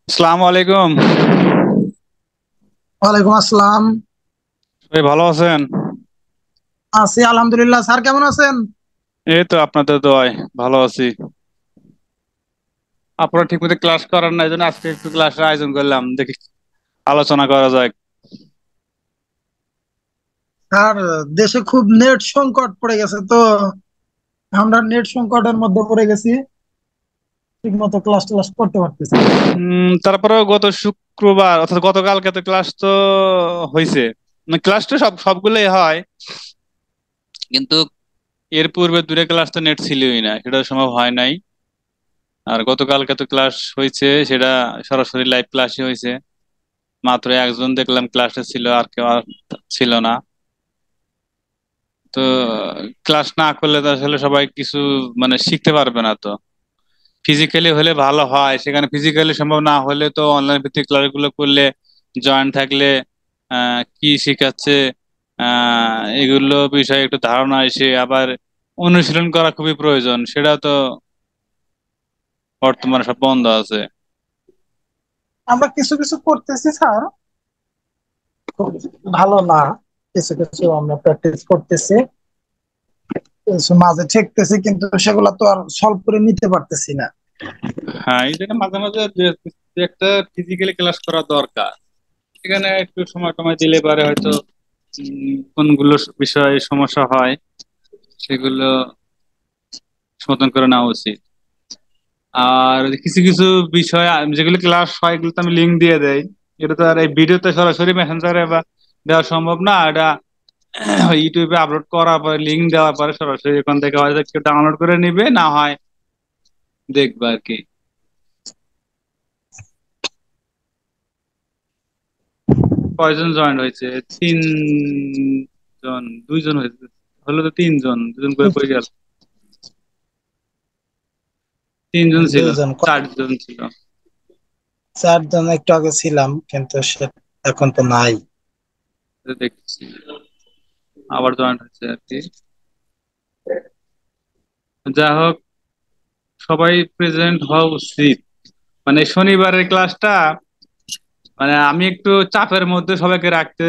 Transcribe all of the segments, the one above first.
আসসালামু আলাইকুম। ওয়ালাইকুম আসসালাম। ভাই ভালো আছেন? আছি আলহামদুলিল্লাহ। স্যার কেমন আছেন? এই তো আপনাদের দোয়ায় ভালো আছি। আপনারা ঠিক মতো ক্লাস করার না, এই জন্য আজকে একটু ক্লাসের আয়োজন করলাম, দেখি আলোচনা করা যায়। স্যার, দেশে খুব নেট সংকট পড়ে গেছে তো। আমরা নেট সংকটের মধ্যে পড়ে গেছি। ঠিক মতো ক্লাস ক্লাস করতে পারতেছি না। তারপরেও গত শুক্রবার অর্থাৎ গতকালকে তো ক্লাস তো হয়েছে। ক্লাস তো সবগুলোই হয়, কিন্তু এর পূর্বে দূরে ক্লাস তো নেট ছিলই না, সেটা সম্ভব হয় নাই। আর গতকালকে তো ক্লাস হয়েছে, সেটা সরাসরি লাইভ ক্লাসই হয়েছে। মাত্র একজন দেখলাম ক্লাসে ছিল, আর কেউ আর ছিল না। তো ক্লাস না করলে তো আসলে সবাই কিছু শিখতে পারবে না। তো ফিজিক্যালি হলে ভালো হয়, সেখানে ফিজিক্যালি সম্ভব না হলে তো অনলাইন ভিত্তিক ক্লাস গুলো করলে, জয়েন্ট থাকলে কি শিখাচ্ছে এগুলো বিষয়ে একটু ধারণা এসে আবার অনুশীলন করা খুবই প্রয়োজন, সেটা তো বর্তমানে সব বন্ধ আছে। আমরা কিছু কিছু করতেছি স্যার, খুব ভালো না। কিছু কিছু আমরা প্র্যাকটিস করতেছি, কিছু মাঝে ঠেকতেছি, কিন্তু সেগুলা তো আর সলভ করে নিতে পারতেছি না। হ্যাঁ, এই জন্য মাঝে মাঝে দু একটা ফিজিক্যালি ক্লাস করা দরকার। এখানে একটু সময় টময় দিলে পারে হয়তো কোনগুলো বিষয়ে সমস্যা হয় সেগুলো সমাধান করে নেওয়া উচিত। আর কিছু কিছু বিষয় যেগুলো ক্লাস হয় এগুলো তো আমি লিঙ্ক দিয়ে দেই। এটা তো আর এই ভিডিওতে সরাসরি মেসেঞ্জারে বা দেওয়া সম্ভব না। এটা ইউটিউবে আপলোড করার পরে লিঙ্ক দেওয়ার পরে সরাসরি এখান থেকে হয়তো কেউ ডাউনলোড করে নিবে, না হয় দেখবে আর কি। কয়জন জয়েন হয়েছে? তিন জন, দুইজন হয়েছে। হলো তো তিনজন, দুজন করে কই গেল? তিনজন ছিল, দুইজন, চারজন ছিল। চারজন একটু আগে ছিলাম, কিন্তু সে এখন তো নাই। এটা দেখছি আবার জয়েন হয়েছে আর কি। যা হোক, সবাই প্রেজেন্ট হওয়া উচিত। শনিবারের ক্লাসটা আমি একটু চাপের মধ্যে সবাইকে রাখতে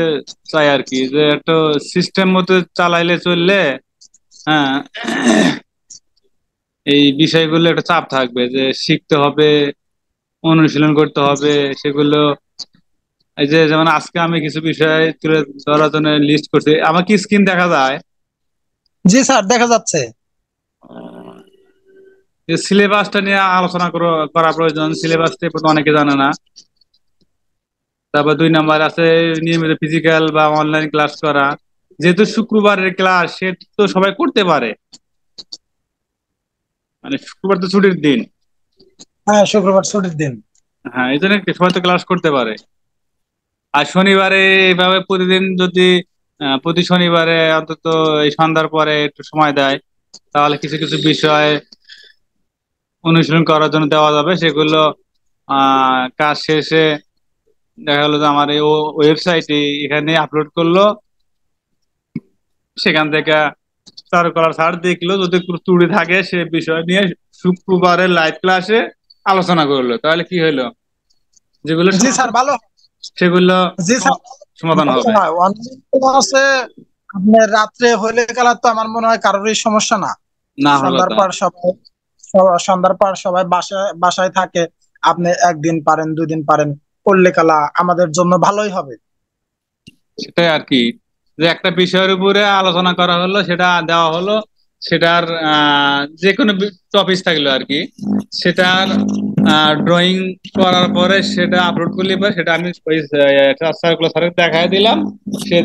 চাই আর কি, যে একটু সিস্টেম মতো চালাইলে চললে। হ্যাঁ, এই বিষয়গুলো একটা চাপ থাকবে যে শিখতে হবে, অনুশীলন করতে হবে সেগুলো। এই যে যেমন আজকে আমি কিছু বিষয় তুলে ধরার জন্য লিস্ট করছি, আমার কি স্ক্রিন দেখা যায়? জি স্যার, দেখা যাচ্ছে। সিলেবাসটা নিয়ে আলোচনা করা প্রয়োজন, সিলেবাসটা অনেকে জানে না। তারপর 2 নাম্বার আছে নিয়মিত ফিজিক্যাল বা অনলাইন ক্লাস করা। যেহেতু শুক্রবারের ক্লাস, সে তো সবাই করতে পারে, শুক্রবার তো ছুটির দিন। হ্যাঁ, শুক্রবার ছুটির দিন। হ্যাঁ, এই জন্য কি সবাই তো ক্লাস করতে পারে। আর শনিবারে এইভাবে প্রতিদিন যদি প্রতি শনিবারে অন্তত এই সন্ধ্যার পরে একটু সময় দেয়, তাহলে কিছু কিছু বিষয় অনুশীলন করার জন্য দেওয়া যাবে। সেগুলো কাজ শেষে দেখা গেলো যে আমার এই ওয়েবসাইটে এখানে আপলোড করলো, সেখান থেকে চারুকলার স্যার দেখলো, যদি কোনো ত্রুটি থাকে সে বিষয় নিয়ে শুক্রবারের লাইভ ক্লাসে আলোচনা করলো, তাহলে কি হলো, যেগুলো জি সমস্যা স্যার, ভালো। সেগুলো জি স্যার, সমাধান ভালো হবে। হয় অনলাইন ক্লাসে। আপনার রাত্রে হইলে গেলে তো আমার মনে হয় কারোরই সমস্যা না। না হলো সন্ধ্যার তা। পর সবাই সন্ধ্যার পর সবাই বাসায় বাসায় থাকে। আপনি একদিন পারেন, 2 দিন পারেন, করলে কালা আমাদের জন্য ভালোই হবে। সেটাই আর কি, যে একটা বিষয়ের উপরে আলোচনা করা হলো, সেটা দেওয়া হলো, সেটার যে কোনো টপিক থাকলো আর কি, সেটার ড্রয়িং করার পরে সেটা আপলোড করলে পরে সেটা আমি ওই সার্কুলার স্যারকে দেখাই দিলাম। সে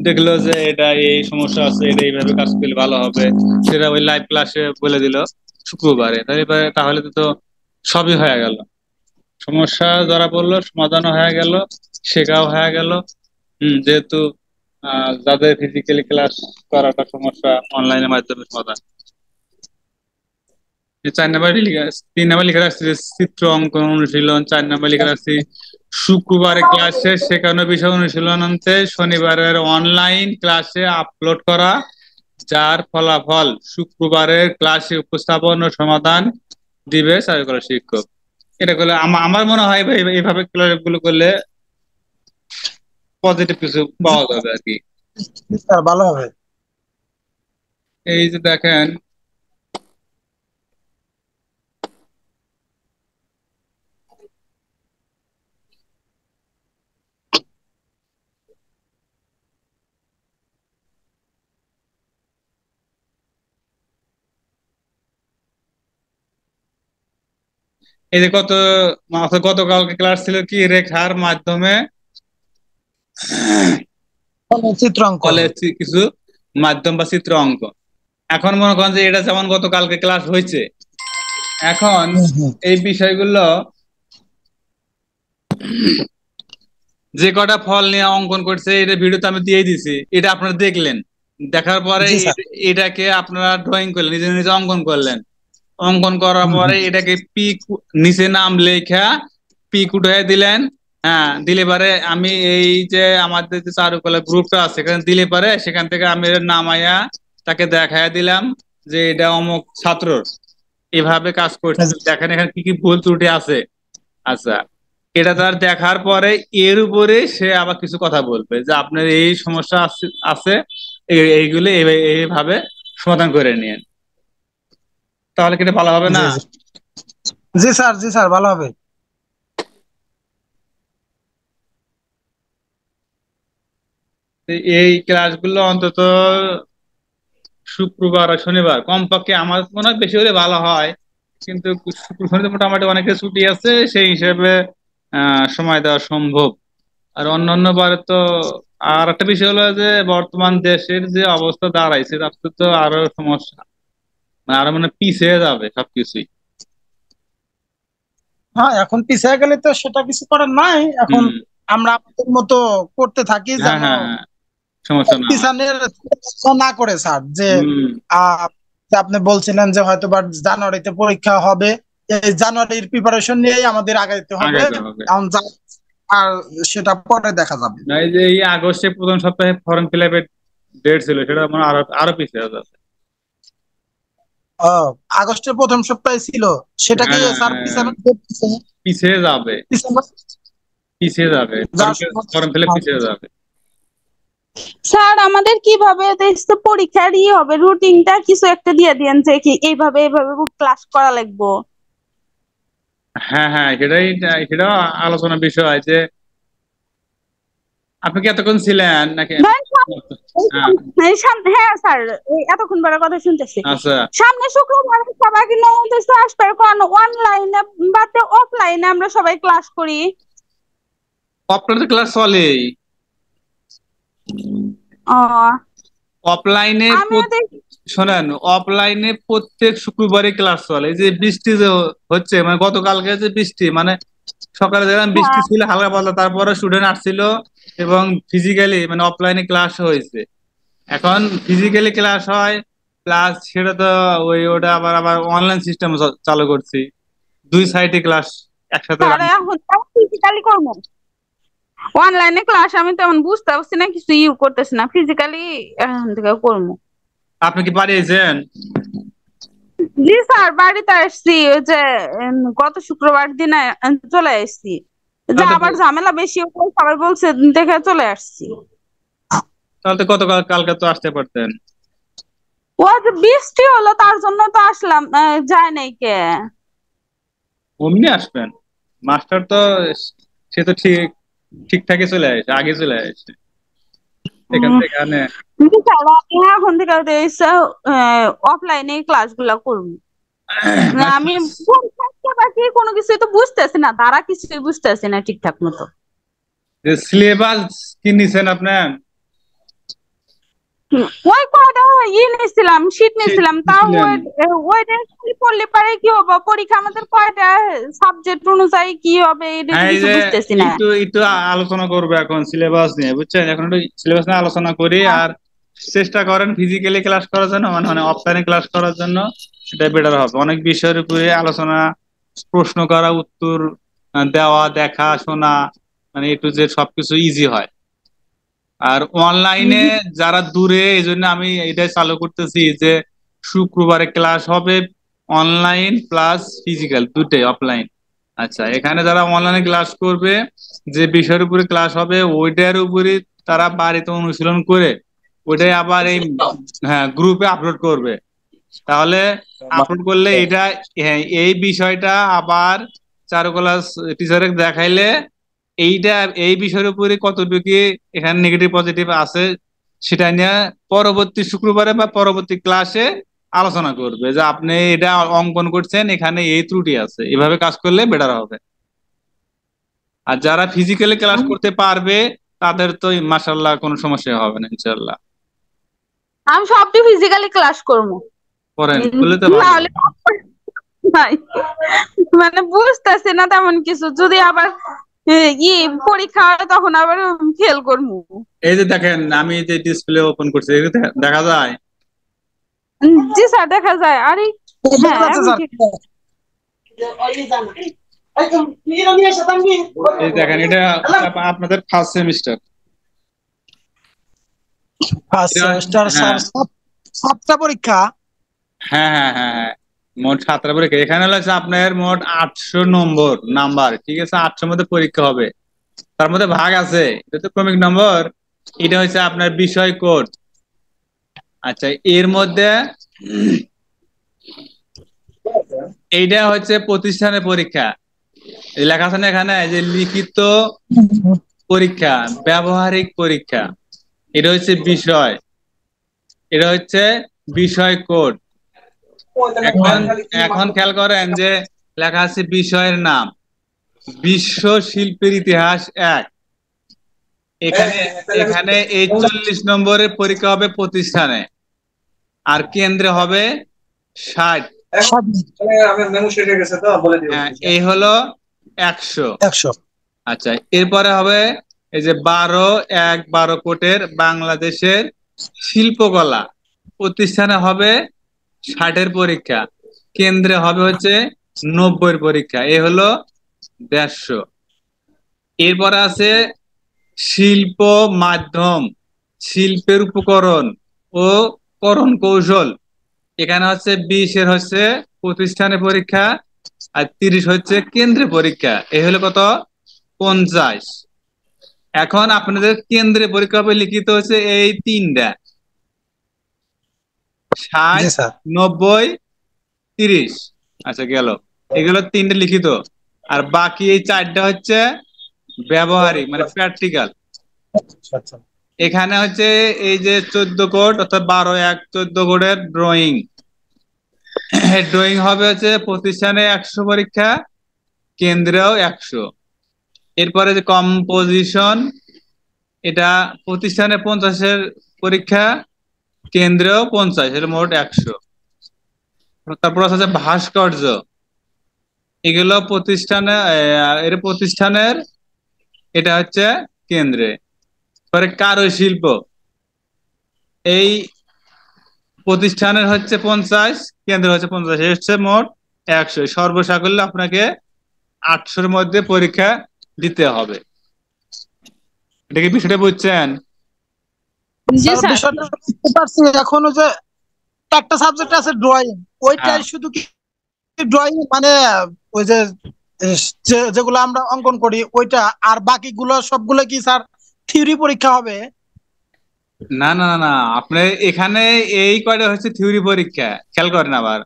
দেখলো যে এটা এই সমস্যা আছে, এটা এইভাবে কাজ করলে ভালো হবে, সেটা ওই লাইভ ক্লাসে বলে দিল শুক্রবারে। তাহলে তো সবই হয়ে গেল, সমস্যা ধরা পড়লো, সমাধানও হয়ে গেল, শেখাও হয়ে গেল। যেহেতু যাদের ফিজিক্যালি ক্লাস করাটা সমস্যা, অনলাইনের মাধ্যমে সমাধান। এই 4 নাম্বার লিখে 3 নাম্বার লিখে রাখছি যে চিত্র অঙ্কন অনুশীলন। 4 নাম্বার লিখে রাখছি শুক্রবারে ক্লাসে শেখানো বিষয় অনুশীলনান্তে শনিবারের অনলাইন ক্লাসে আপলোড করা, যার ফলাফল শুক্রবারের ক্লাসে উপস্থাপন ও সমাধান দিবে চারুকলা শিক্ষক। এটা করলে আমার মনে হয় ভাই এইভাবে ক্লাস গুলো করলে পজিটিভ কিছু জি পাওয়া যাবে আর কি। জি স্যার, ভালো হবে। এই যে দেখেন, এই যে গতকালকে ক্লাস ছিল কি রেখার মাধ্যমে চিত্রাঙ্কন। ফলে কিছু মাধ্যম বা চিত্র অঙ্ক। এখন মনে করেন যে এটা যেমন গতকালকে ক্লাস হয়েছে, এখন হুম হুম। এই বিষয়গুলো যে কটা ফল নিয়ে অঙ্কন করছে এটা ভিডিওতে আমি দিয়ে দিছি, এটা আপনারা দেখলেন, দেখার পরে জি স্যার। এটাকে আপনারা ড্রয়িং করলেন, নিজে নিজে অঙ্কন করলেন। অঙ্কন করার হুম পরে হুম। এটাকে নিচে নাম লেখা পিক উঠাই দিলেন। হ্যাঁ, দিলে পারে আমি এই যে আমাদের যে চারুকলা গ্রুপটা আছে সেখানে দিলে পারে সেখান থেকে আমি এর নামাইয়া তাকে দেখাইয়া দিলাম যে এটা অমুক ছাত্রর এভাবে কাজ করছে, দেখেন এখানে কি কি ভুল ত্রুটি আছে। আচ্ছা, এটা তার দেখার পরে এর উপরে সে আবার কিছু কথা বলবে যে আপনার এই সমস্যা আছে আছে, এইগুলো এইভাবে সমাধান করে নিন। তাহলে কি এটা ভালো হবে জি না? জি। জি স্যার, জি স্যার, ভালো হবে। তো এই ক্লাসগুলো অন্তত শুক্রবার আর শনিবার কমপক্ষে আমার মনে হয় বেশি হলে ভালো হয়, কিন্তু শুক্র শনিতে মোটামুটি অনেকের ছুটি আছে, সেই হিসেবে সময় দেওয়া সম্ভব। আর অন্যান্য বারে তো আর একটা বিষয় হলো যে বর্তমান দেশের যে অবস্থা দাঁড়াইছে তাতে তো আরো সমস্যা, মানে আরো মানে পিছিয়ে যাবে সবকিছুই। হ্যাঁ, এখন পিছিয়ে গেলে তো সেটা কিছু করার নাই এখন। হুম। আমরা আমাদের মতো করতে থাকি হ্যাঁ যেন হ্যাঁ হ্যাঁ, সমস্যা না হয়। পিছানের না করে স্যার, যে হুম। যে আপনি বলছিলেন যে হয়তো বা জানুয়ারিতে পরীক্ষা হবে, এই জানুয়ারির প্রিপারেশন নিয়েই আমাদের আগাইতে হবে। আগাইতে হবে। এখন আর সেটা পরে দেখা যাবে। না, এই যে এই আগস্টে প্রথম সপ্তাহে ফর্ম ফিল আপের ডেট ছিল, সেটা মানে আরো আরো পিছিয়ে যাচ্ছে। ও, আগস্টের প্রথম সপ্তাহে ছিল, সেটা কি হ্যাঁ স্যার হ্যাঁ, পিছানো পিছিয়ে যাবে, ডিসেম্বর পিছিয়ে যাবে, ফর্ম যাওয়ার ফর্ম ফিল আপ পিছিয়ে সম্ভাবনা? যাবে। স্যার আমাদের কিভাবে তো পরীক্ষার হবে, রুটিনটা কিছু একটা দিয়ে দিয়েন যে কি এইভাবে এইভাবে ক্লাস করা লাগবো। হ্যাঁ হ্যাঁ, সেটাও আলোচনার বিষয় যে আপনি কি এতক্ষণ ছিলেন নাকি? ধরেন হ্যাঁ। হ্যাঁ স্যার, এই এতক্ষণ পরে কথা শুনতেছি। আচ্ছা, সামনে শুক্রবার সবাই কিন্তু আমাদের আসবে, কারণ অনলাইনে বা অফলাইনে আমরা সবাই ক্লাস করি। আপনাদের ক্লাস চলেই, ও, অফলাইনে আমিও দেখি। শোনেন, অফলাইনে প্রত্যেক শুক্রবারই ক্লাস চলে। এই যে বৃষ্টি যে হচ্ছে, মানে গতকালকে যে বৃষ্টি, মানে সকালে দেখলাম বৃষ্টি হ্যাঁ, ছিল হালকা পাতলা, তারপরে স্টুডেন্ট আসছিল এবং ফিজিক্যালি মানে অফলাইনে ক্লাস হয়েছে। এখন ফিজিক্যালি ক্লাস হয় প্লাস সেটা তো ওটা আবার আবার অনলাইন সিস্টেম চালু করছি, দুই সাইডে ক্লাস একসাথে স্যার run এখন ফিজিক্যালি করবো। অনলাইনে ক্লাস আমি তেমন বুঝতে পারছি না, কিছু করতেছি না, ফিজিক্যালি এখন থেকে করবো। আপনি কি পাঠিয়েছেন? জি স্যার, বাড়িতে আসছি ওই যে গত শুক্রবার দিন চলে আসছি, যে তাহলে তো আবার ঝামেলা বেশি হলো, সবাই বলছে দেখে চলে আসছি। তাহলে তো কালকে তো আসতে পারতেন। ও যে বৃষ্টি হলো তার জন্য তো আসলাম, যায় নাই কে। অমনি আসবেন, মাস্টার তো সে তো ঠিকঠাকই চলে আসে, আগে চলে আসে এখান থেকে এখানে। জি স্যার, আমি এখন থেকে অফলাইনে ক্লাস গুলা করবো। আমি বাকি কোনো কিছু তো বুঝতেছি না, তারা কিছুই বুঝতেছি না ঠিকঠাক মতো। সিলেবাস কি নিছেন আপনার? ওই কয়টা নিয়েছিলাম, শীট নিয়েছিলাম, তাও ছিলেন। ওই পড়লে পারে কি হবে, পরীক্ষা আমাদের কয়টা সাবজেক্ট অনুযায়ী কি হবে এটা তো হ্যাঁ, এই কিছু যে বুঝতেছি না। একটু একটু আলোচনা করবো এখন সিলেবাস নিয়ে, বুঝছেন? এখন একটু সিলেবাস নিয়ে আলোচনা করি আর চেষ্টা করেন ফিজিক্যালি ক্লাস করার জন্য, মানে মানে অফলাইনে ক্লাস করার জন্য। এটা বেটার হবে, অনেক বিষয়ের উপরে আলোচনা, প্রশ্ন করা, উত্তর দেওয়া, দেখা শোনা, মানে একটু যে সবকিছু ইজি হয়। আর অনলাইনে যারা দূরে, এই জন্য আমি এটাই চালু করতেছি যে শুক্রবারে ক্লাস হবে অনলাইন প্লাস ফিজিক্যাল দুটোই, অফলাইন আচ্ছা, এখানে যারা অনলাইনে ক্লাস করবে, যে বিষয়ের উপরে ক্লাস হবে ওইটার উপরে তারা বাড়িতে অনুশীলন করে ওইটাই আবার এই গ্রুপে আপলোড করবে। তাহলে আপলোড করলে এটা এই বিষয়টা আবার চারুকলা টিচারে দেখাইলে এইটা এই বিষয়ের উপরে কতটুকু এখানে নেগেটিভ পজিটিভ আছে সেটা নিয়ে পরবর্তী শুক্রবারে বা পরবর্তী ক্লাসে আলোচনা করবে, যে আপনি এটা অঙ্কন করছেন এখানে এই ত্রুটি আছে, এভাবে কাজ করলে বেটার হবে। আর যারা ফিজিক্যালি ক্লাস করতে পারবে তাদের তো মাশাআল্লাহ কোনো সমস্যা হবে না ইনশাআল্লাহ। আমি সবটি ফিজিক্যালি ক্লাস করবো, করেন বলে তো ভালো। নাহলে নাই, মানে বুঝতেছি না তেমন কিছু, যদি আবার ই পরীক্ষা হয় তখন আবার ফেল করবো। এই যে দেখেন আমি যে ডিসপ্লে ওপেন করছি এগুলো দেখা যায়। জি স্যার দেখা যায়। আরে হ্যাঁ এখন ঠিক। এই দেখেন এটা আপনাদের first semester. First semester sir, 7টা পরীক্ষা। হ্যাঁ হ্যাঁ হ্যাঁ হ্যাঁ, মোট 7টা পরীক্ষা। এখানে হচ্ছে আপনার মোট 800 নাম্বার, ঠিক আছে? 800 মধ্যে পরীক্ষা হবে, তার মধ্যে ভাগ আছে, এটা তো ক্রমিক নম্বর, এটা হচ্ছে আপনার বিষয় কোড। আচ্ছা, এর মধ্যে এইটা হচ্ছে প্রতিষ্ঠানের পরীক্ষা, লেখা আছে না এখানে যে লিখিত পরীক্ষা, ব্যবহারিক পরীক্ষা, এটা হচ্ছে বিষয়, এটা হচ্ছে বিষয় কোড। এখন এখন খেয়াল করেন যে লেখা আছে বিষয়ের নাম বিশ্ব শিল্পের ইতিহাস 1। এখানে এখানে এই 40 নম্বরের পরীক্ষা হবে প্রতিষ্ঠানে, আর কেন্দ্রে হবে 60। এই হলো 100। আচ্ছা, এরপরে হবে এই যে 12 কোটের বাংলাদেশের শিল্পকলা, প্রতিষ্ঠানে হবে 60-এর পরীক্ষা, কেন্দ্রে হবে হচ্ছে 90-এর পরীক্ষা, এই হলো 150। এরপরে আছে শিল্প মাধ্যম, শিল্পের উপকরণ ও করণ কৌশল, এখানে হচ্ছে 20-এর হচ্ছে প্রতিষ্ঠানে পরীক্ষা, আর 30 হচ্ছে কেন্দ্রে পরীক্ষা, এই হলো কত? 50। এখন আপনাদের কেন্দ্রে পরীক্ষা হবে লিখিত হচ্ছে এই 3টা, 60, 90, 30। আচ্ছা গেল, এগুলো 3টে লিখিত, আর বাকি এই 4টা হচ্ছে ব্যবহারিক মানে প্র্যাকটিক্যাল। এখানে হচ্ছে এই যে 14 কোড অর্থাৎ 12-1 14 কোডের ড্রয়িং, ড্রয়িং হবে হচ্ছে প্রতিষ্ঠানে 100 পরীক্ষা, কেন্দ্রেও 100। এরপরে যে কম্পোজিশন, এটা প্রতিষ্ঠানে 50-এর পরীক্ষা, কেন্দ্রেও 50, এটা মোট 100। তারপর আছে ভাস্কর্য, এগুলো প্রতিষ্ঠানে এর প্রতিষ্ঠানের, এটা হচ্ছে কেন্দ্রে। পরে কারুশিল্প, এই প্রতিষ্ঠানের হচ্ছে 50, কেন্দ্র হচ্ছে 50, এই হচ্ছে মোট 100। সর্বসাকুল্যে আপনাকে 800-এর মধ্যে পরীক্ষা দিতে হবে। এটা কি বিষয়টা বুঝছেন? জি স্যার। বিষয়টা বুঝতে পারছি। এখন ওই যে একটা সাবজেক্ট আছে ড্রয়িং, ওইটাই শুধু কি ড্রয়িং মানে ওই যে যেগুলো আমরা অঙ্কন করি ওইটা, আর বাকিগুলো সবগুলো কি স্যার থিওরি পরীক্ষা হবে? না না না না, আপনি এখানে এই কয়টা হচ্ছে থিওরি পরীক্ষা, খেয়াল করেন আবার।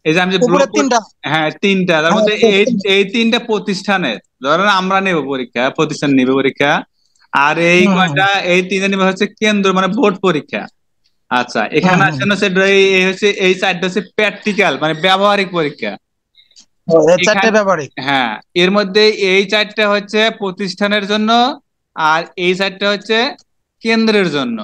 এই যে আমি যে উপরে 3টা। হ্যাঁ 3টা, তার মধ্যে এই 3টা প্রতিষ্ঠানের, ধরেন আমরা নেব পরীক্ষা, প্রতিষ্ঠান নেবে পরীক্ষা, আর এই কয়টা এই 3টা নেবে হচ্ছে কেন্দ্র মানে বোর্ড পরীক্ষা। আচ্ছা, এখানে আসেন হচ্ছে এই হচ্ছে এই 4টা হচ্ছে প্র্যাকটিক্যাল মানে ব্যবহারিক পরীক্ষা। হ্যাঁ, এর মধ্যে এই 4টা হচ্ছে প্রতিষ্ঠানের জন্য, আর এই 4টা হচ্ছে কেন্দ্রের জন্য।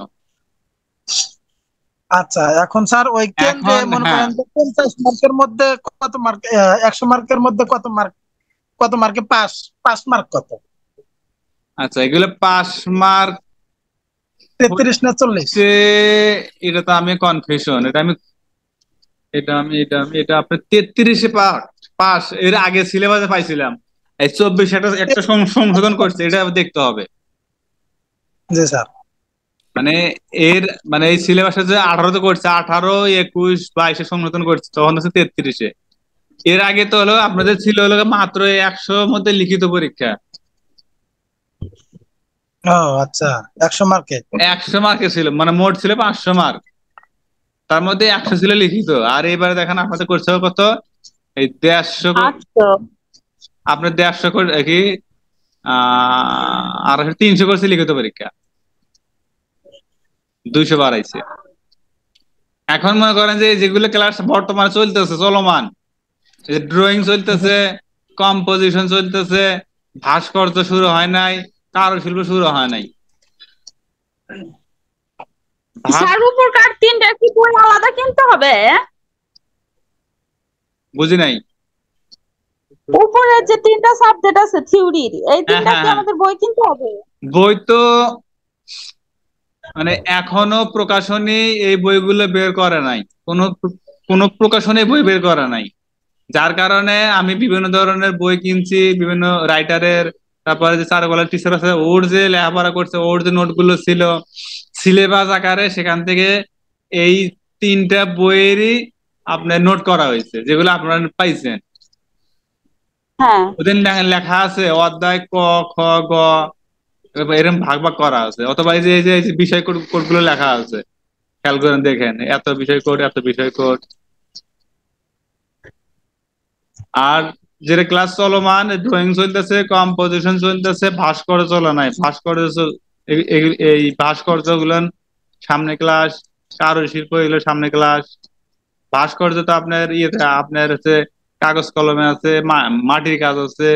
আচ্ছা, এখন স্যার ওই কেন্দ্রে মনে করেন 50 মার্কের মধ্যে কত মার্ক, 100 মার্কের মধ্যে কত মার্কে পাস মার্ক কত? আচ্ছা, এগুলো পাস মার্ক 33 না 40? এটা তো আমি কনফিউশন, এটা আপনার 33-এ পাস। এর আগে সিলেবাসে পাইছিলাম এই 24 একটা সংশোধন করছে, এটা দেখতে হবে। জি স্যার। মানে এর মানে এই সিলেবাসে যে 18-তে করছে, 18, 21, 22-এ সংশোধন করছে, তখন হচ্ছে 33-এ। এর আগে তো হলো আপনাদের ছিল হলো মাত্র 100 মধ্যে লিখিত পরীক্ষা। ও আচ্ছা, 100 মার্কে। 100 মার্কে ছিল, মানে মোট ছিল 500 মার্ক, তার মধ্যে 100 ছিল লিখিত। আর এবারে দেখেন আপনাদের করছে কত, এই 150, আচ্ছা। আপনার 150 করে কি আর 300 করছে লিখিত পরীক্ষা, 200 বাড়াইছে। এখন মনে করেন যে যেগুলো ক্লাস বর্তমানে চলতেছে চলমান, ড্রয়িং চলতেছে, কম্পোজিশন চলতেছে, ভাস্কর্য শুরু হয় নাই, কারুশিল্প শুরু হয় নাই। স্যার উপর কার 3টা কি বই আলাদা কিনতে হবে? বুঝি নাই। উপরে যে 3টা সাবজেক্ট আছে থিওরির, এই হ্যাঁ 3টা হ্যাঁ কি হ্যাঁ, আমাদের বই কিনতে হবে? বই তো মানে এখনো প্রকাশনী এই বইগুলো বের করে নাই, কোনো কোনো প্রকাশনী বই বের করে নাই। যার কারণে আমি বিভিন্ন ধরনের বই কিনছি, বিভিন্ন রাইটারের, তারপরে যে চারুকলার টিচার আছে ওর যে লেখাপড়া করছে ওর যে নোটগুলো ছিল সিলেবাস আকারে, সেখান থেকে এই 3টা বইয়েরই আপনার নোট করা হয়েছে, যেগুলো আপনারা পাইছেন। হ্যাঁ। ওদের লেখা আছে অধ্যায় ক, খ, গ, এরকম ভাগ ভাগ করা আছে, অথবা এই যে বিষয় কোড গুলো লেখা আছে, খেয়াল করেন দেখেন, এত বিষয় কোড, এত বিষয় কোড। আর যেটা ক্লাস চলমান, ড্রয়িং চলতেছে, কম্পোজিশন চলতেছে, ভাস্কর্য চলে নাই। ভাস্কর্য এই ভাস্কর্য গুলো সামনে ক্লাস, কারুশিল্প এগুলো সামনে ক্লাস। ভাস্কর্য তো আপনার ইয়েতে আপনার হচ্ছে কাগজ কলমে আছে, মাটির কাজ আছে।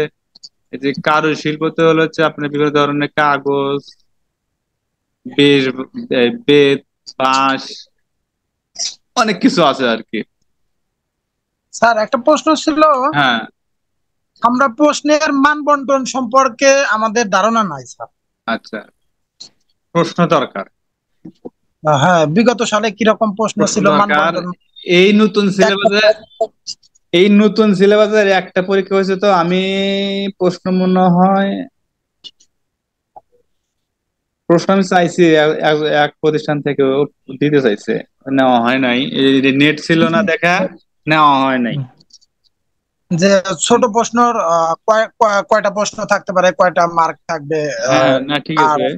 এই যে কারুশিল্প তো হলো হচ্ছে আপনার বিভিন্ন ধরনের কাগজ, বেশ, বেত, বাঁশ, অনেক কিছু আছে আর কি। স্যার একটা প্রশ্ন ছিল, হ্যাঁ আমরা প্রশ্নের মান বন্টন সম্পর্কে আমাদের ধারণা নাই স্যার। আচ্ছা, প্রশ্ন দরকার, হ্যাঁ, বিগত সালে কিরকম প্রশ্ন প্রশ্ন ছিল মান দরকার। বন্টন? এই নতুন সিলেবাসে, এই নতুন সিলেবাসের একটা পরীক্ষা হয়েছে, তো আমি প্রশ্ন মনে হয় প্রশ্ন আমি চাইছি এক প্রতিষ্ঠান থেকে দিতে চাইছে, নেওয়া হয় নাই। নেট ছিল না দেখা, নেওয়া হয় নাই। যে ছোট প্রশ্নর কয়টা প্রশ্ন থাকতে পারে, কয়টা মার্ক থাকবে, হ্যাঁ হ্যাঁ, না ঠিক আর আছে।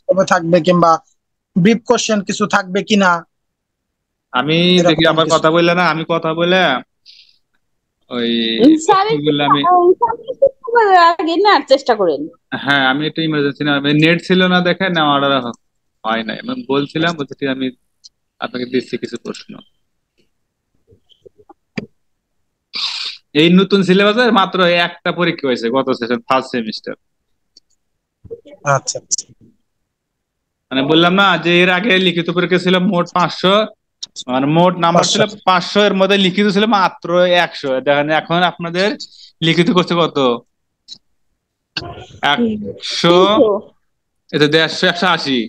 কবে থাকবে, কিংবা ব্রিফ কোশ্চেন কিছু থাকবে কিনা, আমি দেখি এরকম আবার কিছু। কথা বললে না, আমি কথা বলে ওই স্যার প্রশ্নগুলো আমি, আগে না চেষ্টা করেন। হ্যাঁ আমি একটু ইমার্জেন্সি না, নেট ছিল না দেখে নেওয়াটা হয় নাই। আমি বলছিলাম, বলছি ঠিক আমি আপনাকে দিচ্ছি কিছু প্রশ্ন। এই নতুন সিলেবাসের মাত্র একটা পরীক্ষা হয়েছে গত সেশন, ফার্স্ট সেমিস্টার। আচ্ছা আচ্ছা। মানে বললাম না যে এর আগে লিখিত পরীক্ষা ছিল মোট 500, মানে মোট নাম্বার ছিল 500। 500, এর মধ্যে লিখিত ছিল মাত্র 100। দেখেন এখন আপনাদের লিখিত করছে কত, 100, 300। এটা 150,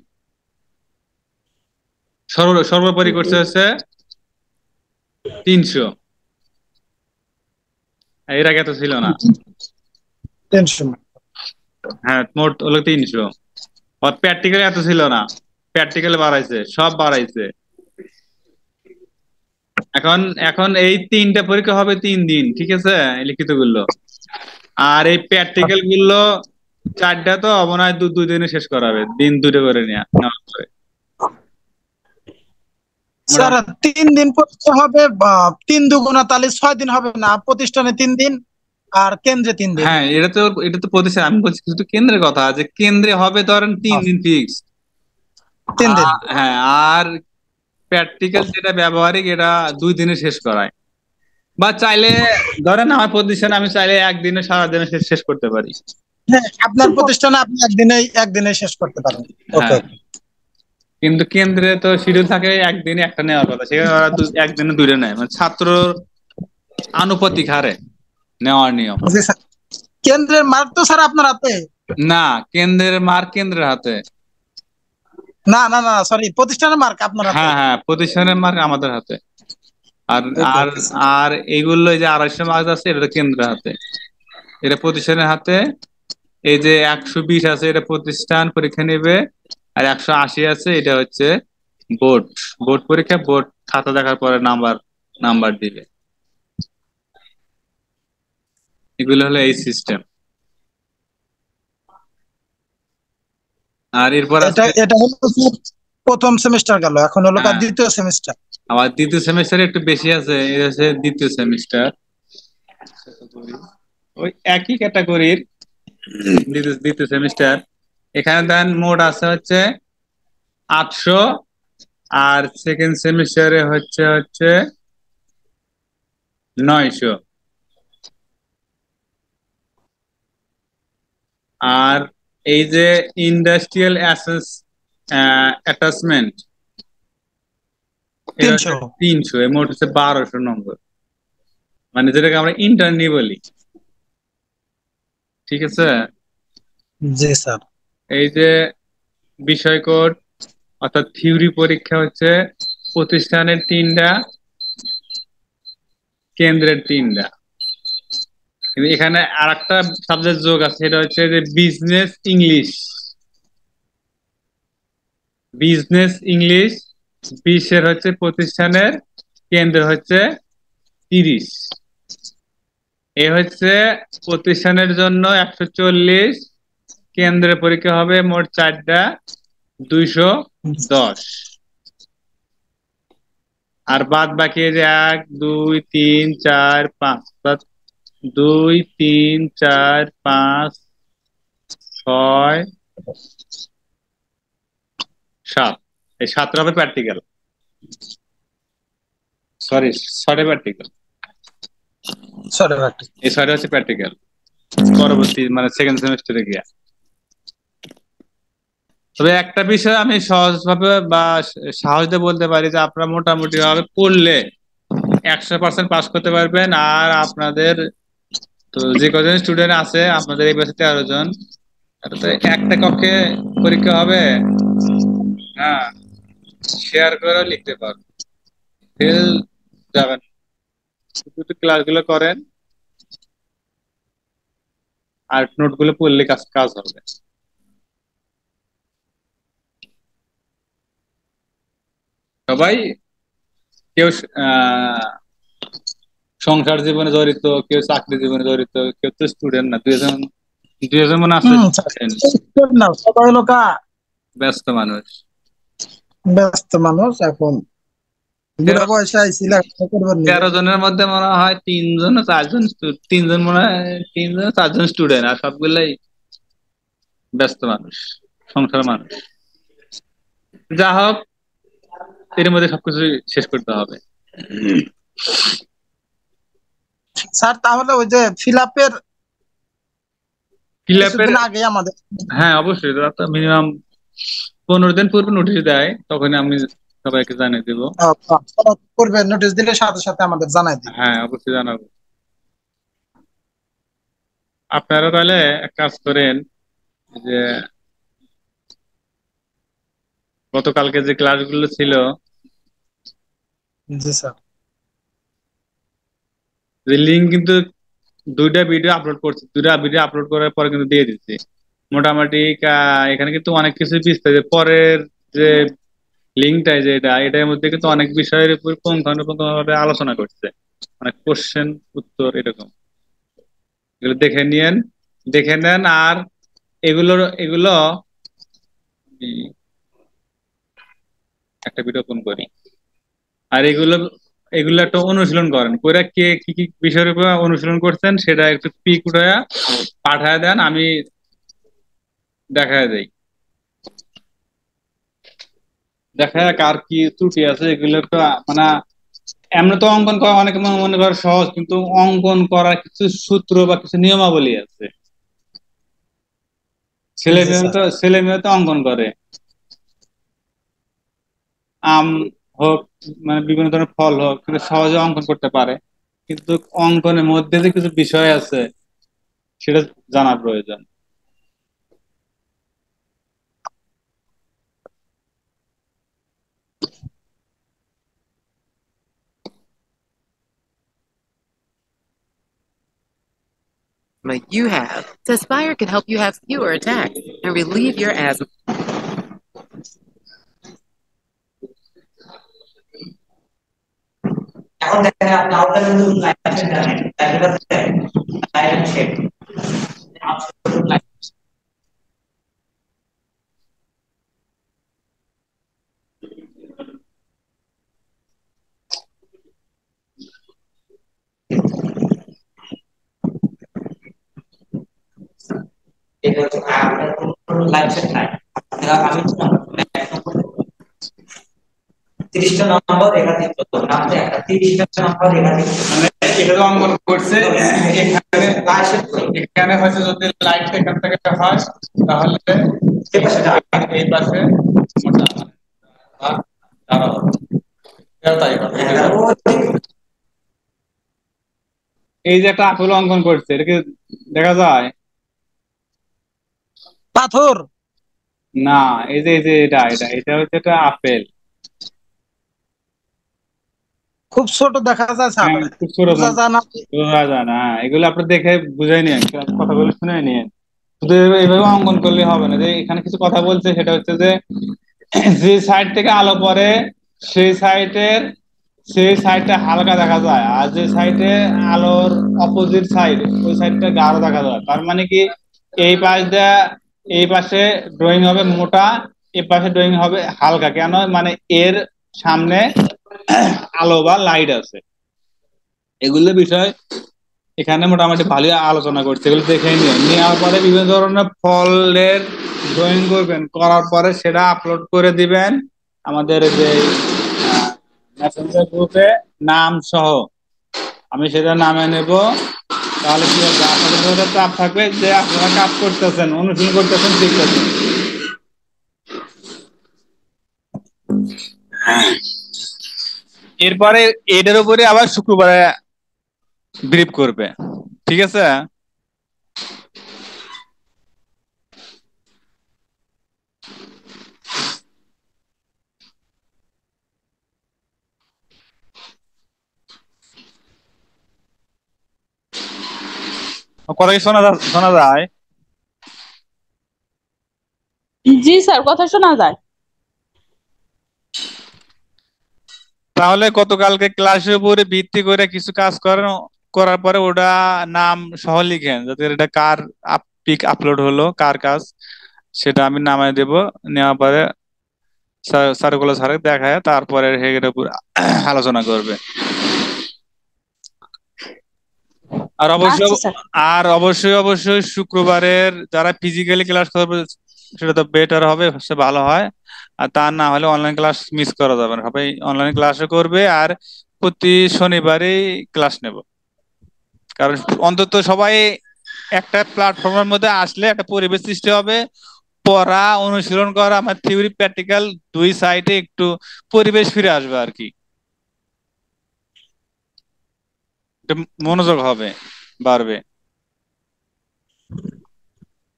180, সর্বোপরি করছে হচ্ছে 300। এর আগে তো ছিল না। টেনশন। হ্যাঁ মোট হলো 300। আর প্র্যাকটিক্যাল এত ছিল না, প্র্যাকটিক্যাল বাড়াইছে, সব বাড়াইছে। এখন এখন এই 3টা পরীক্ষা হবে 3 দিন, ঠিক আছে, এই লিখিত গুলো। আর এই প্র্যাকটিক্যাল গুলো 4টা, তো মনে হয় 2 দিনে শেষ করাবে, দিন 2টা করে নেওয়া হবে। স্যার 3 দিন পরীক্ষা হবে, বা 3 দুগুণা তাহলে 6 দিন হবে না? প্রতিষ্ঠানে 3 দিন আর কেন্দ্রে 3 দিন। হ্যাঁ এটা তো প্রতিষ্ঠান, আমি বলছি শুধু কেন্দ্রের কথা, যে কেন্দ্রে হবে ধরেন 3 দিন ফিক্স। 3 দিন। হ্যাঁ, আর প্র্যাকটিক্যাল যেটা ব্যবহারিক এটা 2 দিনে শেষ করায়। বা চাইলে ধরেন আমার প্রতিষ্ঠানে আমি চাইলে একদিনে, সারাদিনে শেষ শেষ করতে পারি। হ্যাঁ, আপনার প্রতিষ্ঠানে আপনি একদিনে শেষ করতে পারেন। ওকে। হ্যাঁ, কিন্তু কেন্দ্রে তো শিডিউল থাকে একদিনে একটা নেওয়ার কথা, সেখানে ওরা একদিনে 2টা নেয়, মানে ছাত্র আনুপাতিক হারে নেওয়ার নিয়ম। জি স্যার। কেন্দ্রের মার্ক তো স্যার আপনার হাতে? না, কেন্দ্রের মার্ক কেন্দ্রের হাতে। না না না, সরি, প্রতিষ্ঠানের মার্ক আপনার হাতে। হ্যাঁ হ্যাঁ, প্রতিষ্ঠানের মার্ক আমাদের হাতে। আর ওকে আর ওকে স্যার। আর এইগুলো এই যে 250 মার্ক আছে, এটা তো কেন্দ্রের হাতে, এটা প্রতিষ্ঠানের হাতে। এই যে 120 আছে, এটা প্রতিষ্ঠান পরীক্ষা নেবে। আর 180 আছে, এটা হচ্ছে বোর্ড, বোর্ড পরীক্ষা, বোর্ড খাতা দেখার পরে নাম্বার নাম্বার দিবে। এগুলো হলো এই সিস্টেম। আর এরপর এটা আছে এটা হলো প্রথম সেমিস্টার গেল, এখন হলো কার হ্যাঁ, দ্বিতীয় সেমিস্টার। আবার দ্বিতীয় সেমিস্টারে একটু বেশি আছে, এটা হচ্ছে দ্বিতীয় সেমিস্টার। ওই একই ক্যাটাগরির দ্বিতীয় সেমিস্টার। এখানে দেন মোট আছে হচ্ছে 800, আর সেকেন্ড সেমিস্টারে হচ্ছে 900। আর এই যে ইন্ডাস্ট্রিয়াল অ্যাটাচমেন্ট, এটা হচ্ছে 300। 300, এর মোট হচ্ছে 1200 নম্বর, মানে যেটাকে আমরা ইন্টার্নি বলি। ঠিক আছে। জি স্যার। এই যে বিষয় কোড অর্থাৎ থিওরি পরীক্ষা হচ্ছে প্রতিষ্ঠানের 3টা, কেন্দ্রের 3টা। কিন্তু এখানে আর একটা সাবজেক্ট যোগ আছে, সেটা হচ্ছে যে বিজনেস ইংলিশ। বিজনেস ইংলিশ 20 হচ্ছে প্রতিষ্ঠানের, কেন্দ্র হচ্ছে 30। এ হচ্ছে প্রতিষ্ঠানের জন্য 140, কেন্দ্রের পরীক্ষা হবে মোট 4টা, 210। আর বাদ বাকি এই যে 1 2 3 4 5, 2 3 4 5 6 7, এই 7টা হবে প্র্যাকটিক্যাল। সরি, 6টা প্র্যাকটিক্যাল, সরি ভাই। এই 6টা হচ্ছে প্র্যাকটিক্যাল পরবর্তী মানে সেকেন্ড সেমিস্টারে গিয়া। তবে একটা বিষয় আমি সহজভাবে বা সাহস দিয়ে বলতে পারি যে আপনারা মোটামুটি ভাবে পড়লে 100% পাস করতে পারবেন। আর আপনাদের তো যে কজন স্টুডেন্ট আছে আপনাদের এই বছর 13 জন, তাহলে তো একটা কক্ষে পরীক্ষা হবে, হ্যাঁ, শেয়ার করে লিখতে পারবেন, ফেল যাবেন। শুধু ক্লাসগুলো করেন আর নোটগুলো পড়লে কাজ কাজ হবে। সবাই, কেউ সংসার জীবনে জড়িত, কেউ চাকরি জীবনে জড়িত, কেউ তো স্টুডেন্ট না, দুই জন মনে আছে স্যার না, সবাই হলো ব্যস্ত মানুষ। ব্যস্ত মানুষ। এখন বুড়া 13 বয়সে আইছি, লেখাপড়া করবার নিয়ে। 13 জনের মধ্যে মনে হয় 3জন 4জন, 3জন মনে হয় 3জন 4জন স্টুডেন্ট, আর সবগুলাই ব্যস্ত মানুষ, সংসার মানুষ। যা হোক, এর মধ্যে সবকিছু শেষ করতে হবে। স্যার তাহলে ওই যে ফিল আপের ফিল-আপের, কিছুদিন আগে আমাদের হ্যাঁ অবশ্যই, তারা তো মিনিমাম 15 দিন পূর্বে নোটিশ দেয়, তখন আমি সবাইকে জানিয়ে দেবো। পূর্বে নোটিশ দিলে সাথে সাথে আমাদের জানাই দিন। হ্যাঁ অবশ্যই জানাবো। আপনারা তাহলে এক কাজ করেন, যে গতকালকে যে ক্লাসগুলো ছিল, জি স্যার। যে লিঙ্ক কিন্তু 2টা ভিডিও আপলোড করছি, 2টা ভিডিও আপলোড করার পরে কিন্তু দিয়ে দিচ্ছি। মোটামুটি এখানে কিন্তু অনেক কিছু বিস্তারিত পরের যে লিঙ্কটা, যে এটার মধ্যে কিন্তু অনেক বিষয়ের উপর পুঙ্খানুপুঙ্খভাবে আলোচনা করছে, অনেক কোশ্চেন উত্তর এরকম। এগুলো দেখে নেন। আর এগুলো এগুলো আমি একটা ভিডিও ওপেন করি, আর এগুলো এগুলো একটা অনুশীলন করেন, করে কে কি কি বিষয়ের উপর অনুশীলন করছেন সেটা একটু পিক উঠায়া পাঠায় দেন, আমি দেখায় দেই, দেখায় কার কি ত্রুটি আছে এগুলো একটু মানে। এমনি তো অঙ্কন করা অনেকে মনে করে সহজ, কিন্তু অঙ্কন করার কিছু সূত্র বা কিছু নিয়মাবলী আছে। জি স্যার। ছেলে মেয়ে তো অঙ্কন করে, আম হোক, মানে বিভিন্ন ধরনের ফল হোক, কিন্তু সহজে অঙ্কন করতে পারে। কিন্তু অঙ্কনের মধ্যে যে কিছু বিষয় আছে সেটা জানা প্রয়োজন। Like you have. Tespire can help you have fewer attacks and relieve your asthma. এখন দেখেন আপনি আউটলাইন এটা তো অঙ্কন করছে এখানে হচ্ছে যদি লাইট এখান থেকে হয় তাহলে এই পাশে এই যে একটা আপেল অঙ্কন করছে এটা কি দেখা যায়? পাথর। না, এই যে এটা হচ্ছে একটা আপেল। খুব ছোট দেখা যায় স্যার, হ্যাঁ, খুব ছোট বোঝা যায় না। বোঝা যায় না। হ্যাঁ, এগুলো আপনি দেখে বুঝাই নিন, কথাগুলো শুনে নিন। শুধু এইভাবে অঙ্কন করলে হবে না, যে এখানে কিছু কথা বলছে সেটা হচ্ছে যে যে সাইড থেকে আলো পড়ে সেই সাইডের সেই সাইডটা হালকা দেখা যায়, আর যে সাইডে আলোর অপোজিট সাইড ওই সাইডটা গাঢ় দেখা যায়। তার মানে কি এই পাশটা এই পাশে ড্রয়িং হবে মোটা, এই পাশে ড্রয়িং হবে হালকা। কেন? মানে এর সামনে আলো বা লাইট আছে। এগুলো বিষয় এখানে মোটামুটি ভালো আলোচনা করছে, এগুলো দেখে নিয়ে নেওয়ার পরে বিভিন্ন ধরনের ফলের ড্রয়িং করবেন, করার পরে সেটা আপলোড করে দিবেন আমাদের যে মেসেঞ্জার গ্রুপে নাম সহ। আমি সেটা নামে নেব। তাহলে কি হবে, আপনাদের মধ্যে চাপ থাকবে যে আপনারা কাজ করতেছেন, অনুশীলন করতেছেন, শিখতেছেন। এরপরে এটার উপরে আবার শুক্রবারে ব্রিফ করবে, ঠিক আছে? কথা কি শোনা যায়? জি স্যার, কথা শোনা যায়। তাহলে গতকালকে ক্লাসের উপরে ভিত্তি করে কিছু কাজ করেন, করার পরে ওটা নাম সহ লিখেন, যাতে এটা কার পিক আপলোড হলো, কার কাজ সেটা আমি নামায় দেব। নেওয়ার পরে স্যারগুলো স্যারে দেখায় তারপরে এর উপর আলোচনা করবে। আর অবশ্যই আচ্ছা স্যার। অবশ্যই শুক্রবারের যারা ফিজিক্যালি ক্লাস করবে সেটা তো বেটার হবে, সে ভালো হয়। আর তা না হলে অনলাইন ক্লাস মিস করা যাবে না, সবাই অনলাইন ক্লাসও করবে। আর প্রতি শনিবারই ক্লাস নেব, কারণ অন্তত সবাই একটা প্ল্যাটফর্মের মধ্যে আসলে একটা পরিবেশ সৃষ্টি হবে, পড়া অনুশীলন করা, আমার থিওরি প্র্যাকটিক্যাল দুই সাইডে একটু পরিবেশ ফিরে আসবে আর কি, মনোযোগ হবে, বাড়বে।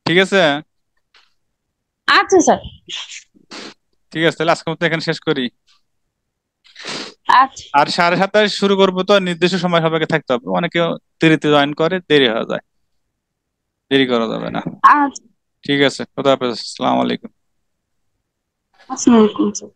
ঠিক আছে? আচ্ছা স্যার। ঠিক আছে, তাহলে আজকের মতো এখানে শেষ করি। আচ্ছা আর 7:30 শুরু করবো, তো নির্দিষ্ট সময় সবাইকে থাকতে হবে। অনেকে দেরিতে জয়েন করে, দেরি হয়ে যায়, দেরি করা যাবে না। আচ্ছা। ঠিক আছে, খোদা হাফেজ, আসসালামু আলাইকুম। আসসালামু আলাইকুম স্যার।